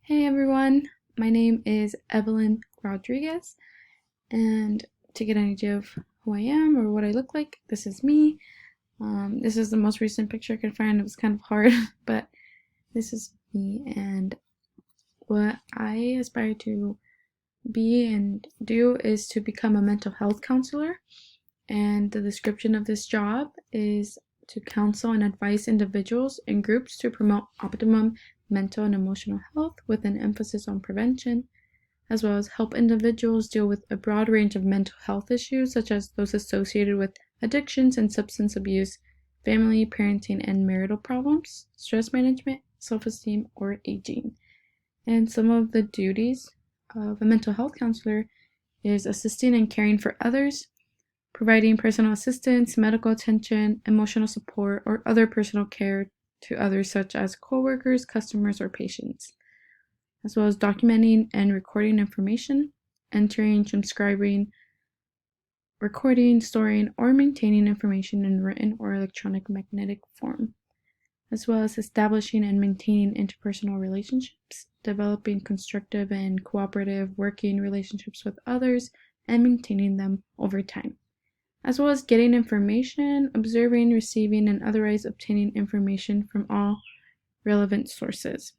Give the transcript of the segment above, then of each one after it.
Hey everyone, my name is Evelyn Rodriguez, and to get an idea of who I am or what I look like, this is me. This is the most recent picture I could find. It was kind of hard, but this is me, and what I aspire to be and do is to become a mental health counselor. And the description of this job is to counsel and advise individuals and groups to promote optimum mental and emotional health with an emphasis on prevention, as well as help individuals deal with a broad range of mental health issues, such as those associated with addictions and substance abuse, family, parenting, and marital problems, stress management, self-esteem, or aging. And some of the duties of a mental health counselor is assisting and caring for others, providing personal assistance, medical attention, emotional support, or other personal care to others such as coworkers, customers, or patients, as well as documenting and recording information, entering, transcribing, recording, storing, or maintaining information in written or electronic magnetic form, as well as establishing and maintaining interpersonal relationships, developing constructive and cooperative working relationships with others, and maintaining them over time, as well as getting information, observing, receiving, and otherwise obtaining information from all relevant sources.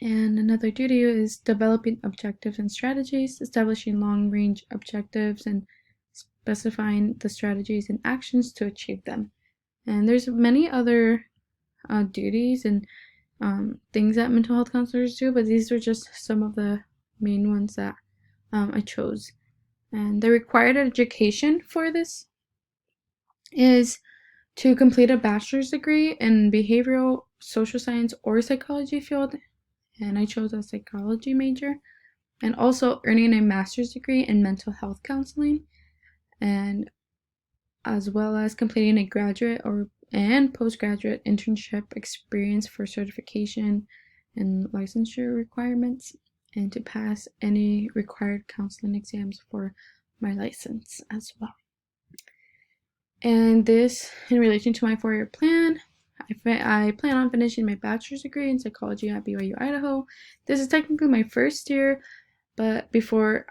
And another duty is developing objectives and strategies, establishing long-range objectives, and specifying the strategies and actions to achieve them. And there's many other duties and things that mental health counselors do, but these are just some of the main ones that I chose. And the required education for this is to complete a bachelor's degree in behavioral, social science, or psychology field, and I chose a psychology major, and also earning a master's degree in mental health counseling, and as well as completing a graduate and postgraduate internship experience for certification and licensure requirements, and to pass any required counseling exams for my license as well. And this, in relation to my 4-year plan, I plan on finishing my bachelor's degree in psychology at BYU, Idaho. This is technically my first year, but before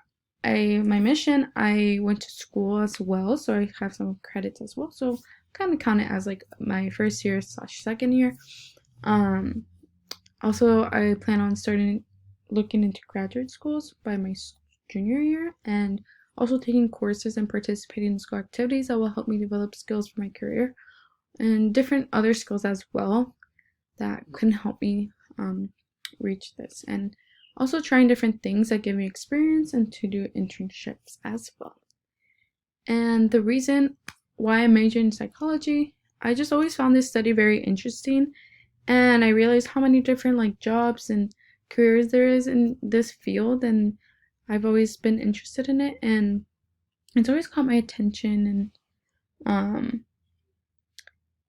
my mission, I went to school as well, so I have some credits as well. So kind of count it as like my first year / second year. Also, I plan on looking into graduate schools by my junior year, and also taking courses and participating in school activities that will help me develop skills for my career and different other skills as well that can help me reach this, and also trying different things that give me experience and to do internships as well. And the reason why I majored in psychology, I just always found this study very interesting, and I realized how many different jobs and careers there is in this field, and I've always been interested in it, and it's always caught my attention, and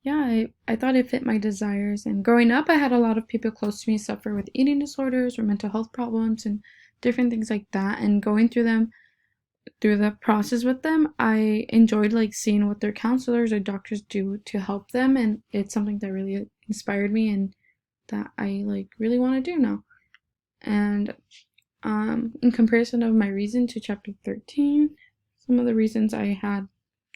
yeah, I thought it fit my desires. And growing up, I had a lot of people close to me suffer with eating disorders or mental health problems and different things like that. And going through the process with them, I enjoyed seeing what their counselors or doctors do to help them. And it's something that really inspired me and that I really want to do now. And in comparison of my reason to chapter 13, some of the reasons I had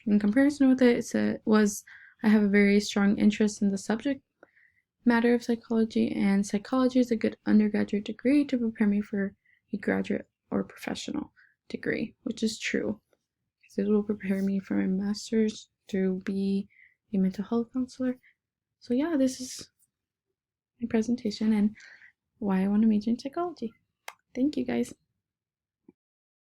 in comparison with it was I have a very strong interest in the subject matter of psychology, and psychology is a good undergraduate degree to prepare me for a graduate or professional degree, which is true, because it will prepare me for my master's to be a mental health counselor. So yeah, this is my presentation and why I want to major in psychology. Thank you guys.